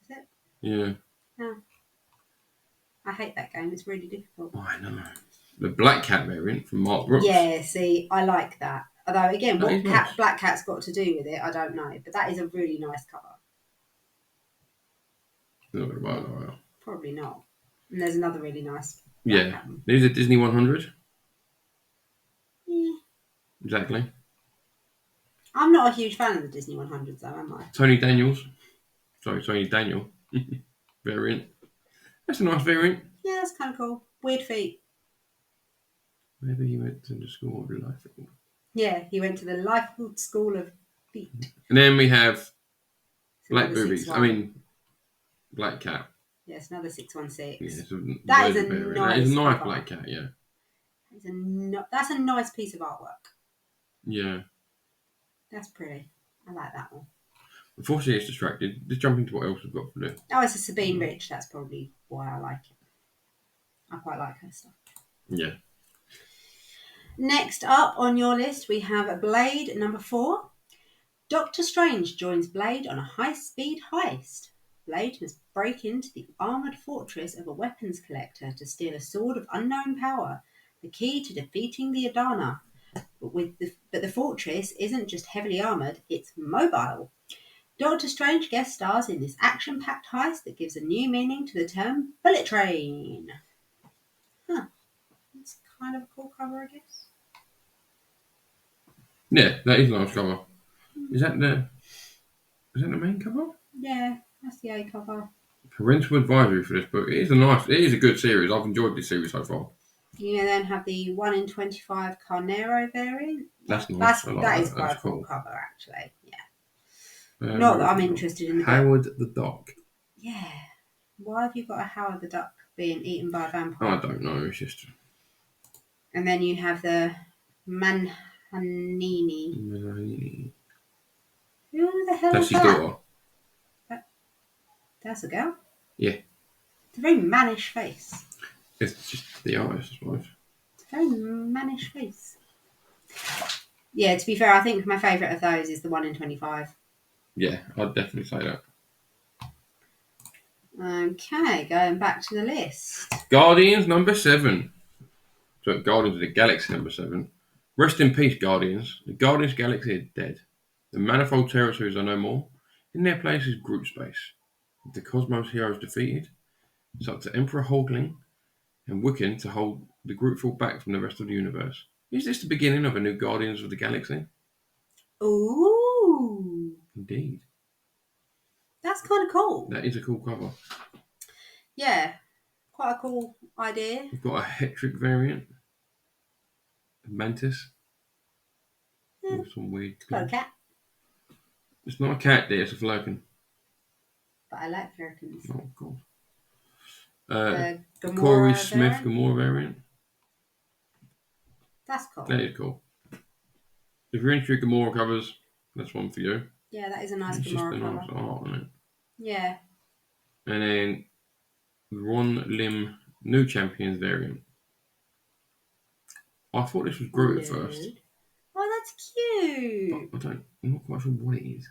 Is it?
Yeah.
No. I hate that game. It's really difficult.
Oh, I know. The Black Cat variant from Mark Brooks.
Yeah, see, I like that. Although, again,
That
what
is nice.
Black Cat's got to do with it, I don't know. But that is a really nice cover.
Not gonna buy that out.
Probably not. And there's another really nice
Black
Cat one.
These are Disney 100.
Yeah.
Exactly.
I'm not a huge fan of the Disney 100s, though, am I?
Tony Daniel variant. That's a nice variant.
Yeah, that's kind of cool. Weird feet.
Maybe he went to the school of life.
Yeah, he went to the Life School of Feet.
And then we have
It's
Black
another
Boobies.
6-1.
Black Cat.
Yeah, it's another 616.
Yeah,
That is a
variant.
nice
That is a nice
cover.
Black Cat, yeah.
That's a nice piece of artwork.
Yeah.
That's pretty. I like that one.
Before she gets distracted, just jump into what else we've got for do.
Oh, it's a Sabine Rich. That's probably why I like it. I quite like her stuff.
Yeah.
Next up on your list, we have Blade number 4. Doctor Strange joins Blade on a high-speed heist. Blade must break into the armoured fortress of a weapons collector to steal a sword of unknown power, the key to defeating the Adana. But the fortress isn't just heavily armoured, it's mobile. Doctor Strange guest stars in this action-packed heist that gives a new meaning to the term bullet train. Huh. That's kind of a cool cover, I guess.
Yeah, that is a nice cover. Is that the main cover?
Yeah, that's the A cover.
Parental advisory for this book. It is a good series. I've enjoyed this series so far.
You then have the 1 in 25 Carnero variant.
That's nice.
That is quite a cool cover, actually. Yeah. Not that I'm interested in the
Howard the Duck.
Yeah. Why have you got a Howard the Duck being eaten by a vampire?
I don't know. It's just.
And then you have the Manhanini. Who the hell
That's
is
his
that?
daughter.
That's a girl?
Yeah.
It's a very mannish face.
It's just the artist, I suppose.
It's a very mannish face. Yeah, to be fair, I think my favourite of those is the 1 in 25.
Yeah, I'd definitely say that.
Okay, going back to the list.
Guardians number 7. So Guardians of the Galaxy number 7. Rest in peace, Guardians. The Guardians Galaxy are dead. The manifold territories are no more. In their place is Groot Space. With the Cosmos heroes defeated, it's up to Emperor Hulkling and Wiccan to hold the Groot fort back from the rest of the universe. Is this the beginning of a new Guardians of the Galaxy?
Ooh.
Indeed.
That's kind of cool.
That is a cool cover.
Yeah, quite a cool idea.
We've got a Hetrick variant. A Mantis.
Yeah.
With some weird.
It's got a cat.
It's not a cat there, it's a Flurkin.
But I like Flurkins.
Oh, God.
The
Corey Smith Gamora variant.
That's cool.
That is cool. If you're into Gamora covers, that's one for you.
Yeah, that is a nice
It's
Gamora
just a
cover.
nice art, isn't it?
Yeah.
And then Ron Lim New Champions variant. I thought this was Groot at first.
Oh, that's cute.
But I'm not quite sure what it is.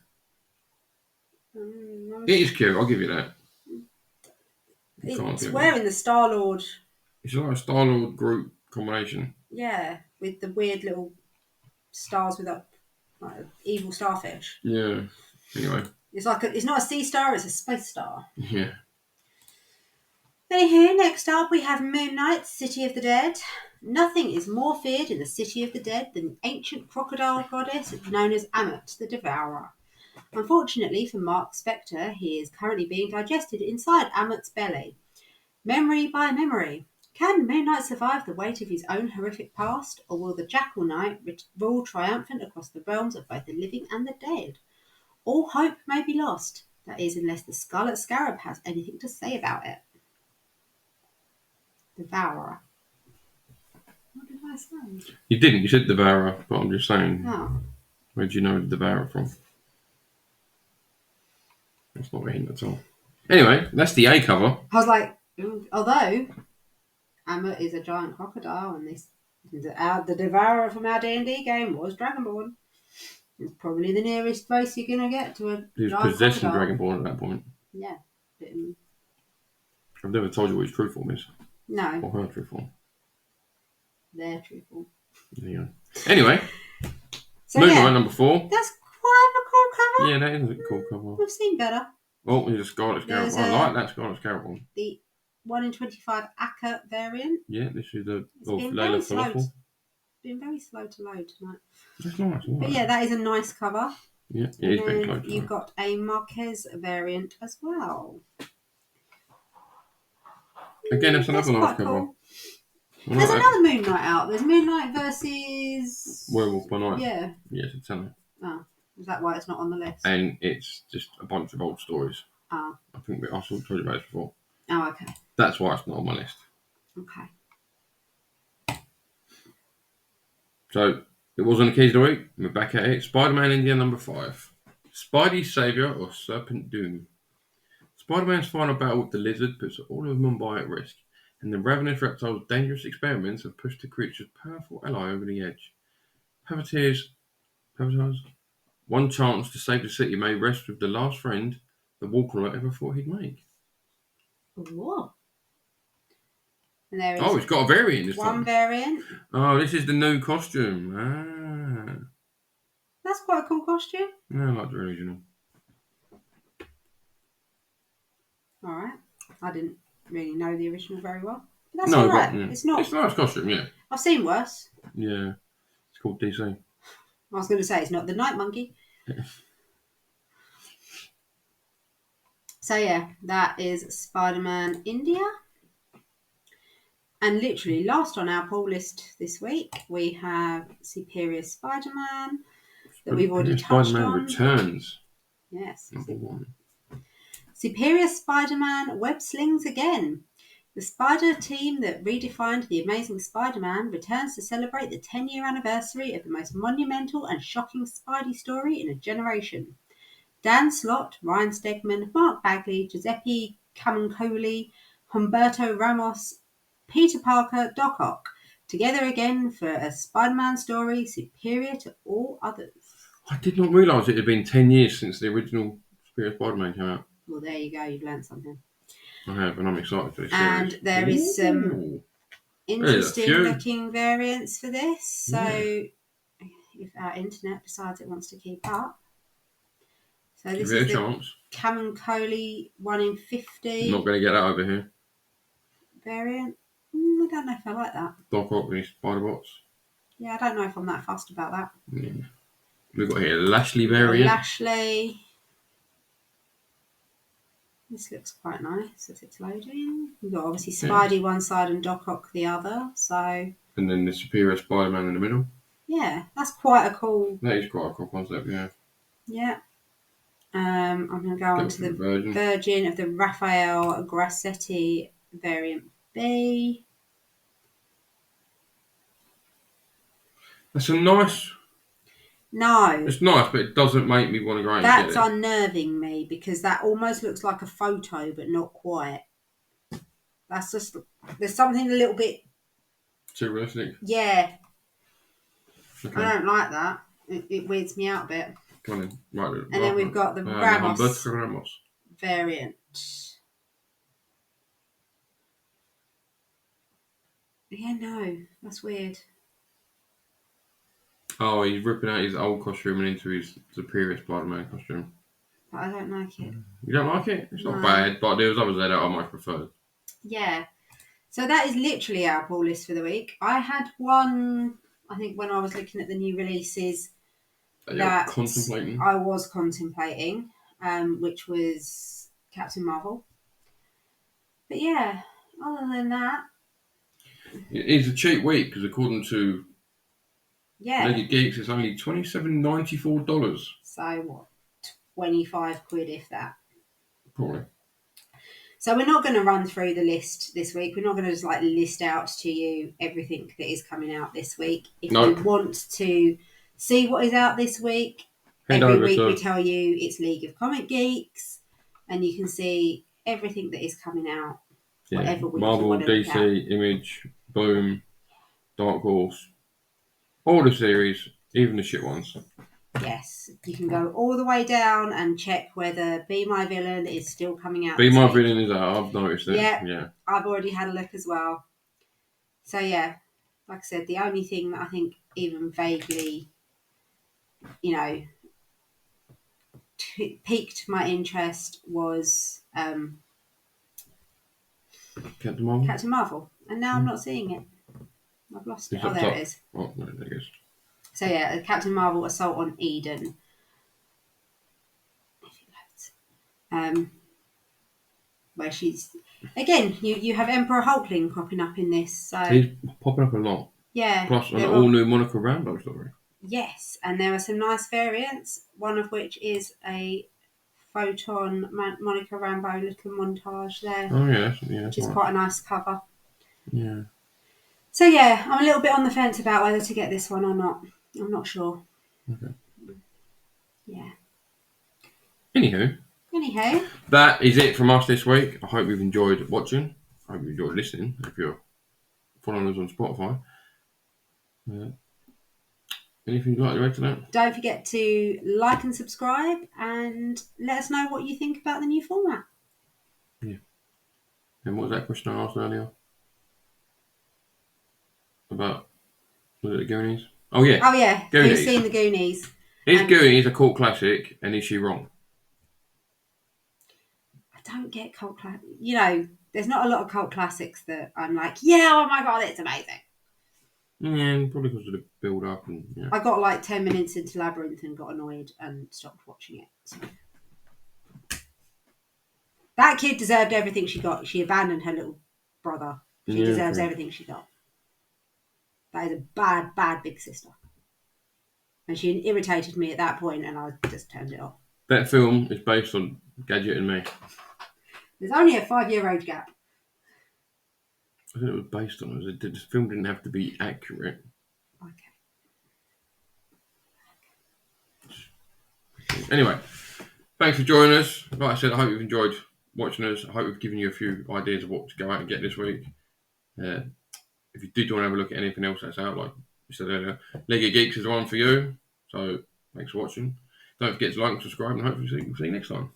It is cute, I'll give you that.
It's wearing the Star-Lord.
It's like a Star-Lord Groot combination.
Yeah, with the weird little stars with a evil starfish.
Yeah. Anyway.
It's not a sea star, it's a space star.
Yeah.
Anywho, next up we have Moon Knight, City of the Dead. Nothing is more feared in the City of the Dead than the ancient crocodile goddess known as Ammit the Devourer. Unfortunately for Mark Spector, he is currently being digested inside Ammit's belly. Memory by memory. Can Moon Knight survive the weight of his own horrific past, or will the Jackal Knight rule triumphant across the realms of both the living and the dead? All hope may be lost, that is, unless the Scarlet Scarab has anything to say about it. Devourer. What did I say?
You didn't. You said Devourer, but I'm just saying.
Oh.
Where do you know Devourer from? That's not a hint at all. Anyway, that's the A cover.
I was like, although Amma is a giant crocodile, and the Devourer from our D&D game was Dragonborn. It's probably the nearest place you're going to get to a
He was
giant
possessing
crocodile.
Dragonborn at that point.
Yeah.
I've never told you what his true form is.
No.
Or her true form.
Their true form.
There you go. Anyway,
so
Moon Knight number 4.
That's quite a cool cover.
Yeah, that is a cool cover.
We've seen better.
Oh, there's a Scarlet Scarab. I like that Scarlet Scarab one.
The 1 in 25 Akka variant.
Yeah, this is the
Layla
Falafel.
It's been very slow to load tonight.
That's nice.
But yeah, that is a nice cover.
Yeah, it is very close.
You've got a Marquez variant as well.
Again, that's another nice cover.
Cool. There's another Moon Knight out. There's Moon Knight versus
Werewolf by Night.
Yeah.
Yes, it's on it.
Oh, is that why it's not on the list?
And it's just a bunch of old stories.
Oh.
I think I told you about this before.
Oh, okay.
That's why it's not on my list.
Okay.
So, it was on the Keys of the Week. We're back at it. Spider-Man India number 5. Spidey's Saviour or Serpent Doom. Spider-Man's final battle with the Lizard puts all of Mumbai at risk, and the ravenous reptile's dangerous experiments have pushed the creature's powerful ally over the edge. Pavitar's one chance to save the city may rest with the last friend the Walker ever thought he'd make.
What? And there is
it's got a variant this time.
One variant.
Oh, this is the new costume.
That's quite a cool costume.
Yeah, I like the original.
Alright. I didn't really know the original very well. But that's alright. Yeah. It's not.
It's a nice costume, yeah.
I've seen worse.
Yeah. It's called DC.
I was going to say it's not the Night Monkey. So yeah, that is Spider-Man India. And literally last on our poll list this week, we have Superior Spider-Man that we've already touched on.
Spider-Man Returns.
Yes.
Number 1.
Superior Spider-Man Web Slings again. The Spider team that redefined The Amazing Spider-Man returns to celebrate the 10-year anniversary of the most monumental and shocking Spidey story in a generation. Dan Slott, Ryan Stegman, Mark Bagley, Giuseppe Camuncoli, Humberto Ramos, Peter Parker, Doc Ock, together again for a Spider-Man story superior to all others.
I did not realise it had been 10 years since the original Superior Spider-Man came out.
Well, there you go. You've learned something.
I have, and I'm excited for this
and
series.
There is some interesting looking variants for this. So if our internet decides it wants to keep up. So this is the Camuncoli 1 in 50.
Not going to get that over here.
Variant. I don't know if I like that.
Doc Ock and Spider-Bots.
Yeah, I don't know if I'm that fussed about that.
Yeah. We've got here Lashley variant.
Lashley. This looks quite nice as it's loading. We've got obviously Spidey one side and Doc Ock the other. So.
And then the Superior Spider-Man in the middle.
Yeah, that's quite a cool.
That is quite a cool concept, yeah.
Yeah. I'm going to go on to the Virgin of the Raphael Grassetti variant B.
That's a nice.
No.
It's nice, but it doesn't make me want to go out and get it.
That's unnerving me because that almost looks like a photo, but not quite. That's just. There's something a little bit.
Too realistic?
Yeah.
Okay.
I don't like that. It weirds me out a bit.
Come on, right.
And then we've got the Ramos variant. Yeah, no, that's weird.
Oh, he's ripping out his old costume and into his Superior Spider-Man costume.
But I don't like it.
You don't like it? It's not bad, but there was others there that I much preferred.
Yeah. So that is literally our poll list for the week. I had one, I think when I was looking at the new releases,
that contemplating?
I was contemplating, which was Captain Marvel. But yeah, other than that,
it is a cheap week because according to Lego Geeks, it's only $27.94.
So what, £25 if that?
Probably.
So we're not going to run through the list this week. We're not going to just like list out to you everything that is coming out this week. If you want to see what is out this week, every week we tell you it's League of Comic Geeks, and you can see everything that is coming out.
Yeah.
Whatever week
Marvel,
you want to
DC, Image, Boom, Dark Horse, all the series, even the shit ones.
Yes, you can go all the way down and check whether Be My Villain is still coming out.
Be My Villain is out. I've noticed it. Yeah,
I've already had a look as well. So yeah, like I said, the only thing that I think even vaguely, piqued my interest was
Captain
Marvel, and now I'm not seeing it. I've lost it. Oh, there it is.
Oh, no, there it is.
So yeah, Captain Marvel: Assault on Eden. Where she's again, you have Emperor Hulkling popping up in this. So
he's popping up a lot.
Yeah.
Plus an all new Monica Rambeau story.
Yes, and there are some nice variants. One of which is a Photon Monica Rambeau little montage there.
Oh yeah,
which is quite a nice cover.
Yeah.
So yeah, I'm a little bit on the fence about whether to get this one or not. I'm not sure.
Okay.
Yeah.
Anywho, that is it from us this week. I hope you've enjoyed watching. I hope you enjoyed listening. If you're following us on Spotify. Anything you'd like to add to that?
Don't forget to like and subscribe, and let us know what you think about the new format.
Yeah. And what was that question I asked earlier? About, was it the Goonies? Oh yeah.
Goonies. Who's seen the Goonies?
Is Goonies a cult classic, and is she wrong?
I don't get cult classics. There's not a lot of cult classics that I'm like, yeah, oh my god, it's amazing.
Yeah, probably because of the build up and yeah.
I got like 10 minutes into Labyrinth and got annoyed and stopped watching it. So. That kid deserved everything she got. She abandoned her little brother. She deserves everything she got. That is a bad, bad big sister. And she irritated me at that point, and I just turned it off.
That film is based on Gadget and Me.
There's only a 5-year age gap.
I think it was based on it. The film didn't have to be accurate. Okay. Anyway, thanks for joining us. Like I said, I hope you've enjoyed watching us. I hope we've given you a few ideas of what to go out and get this week. If you did want to have a look at anything else that's out, like we said earlier, Lego Geeks is the one for you. So thanks for watching. Don't forget to like and subscribe, and hopefully we'll see you next time.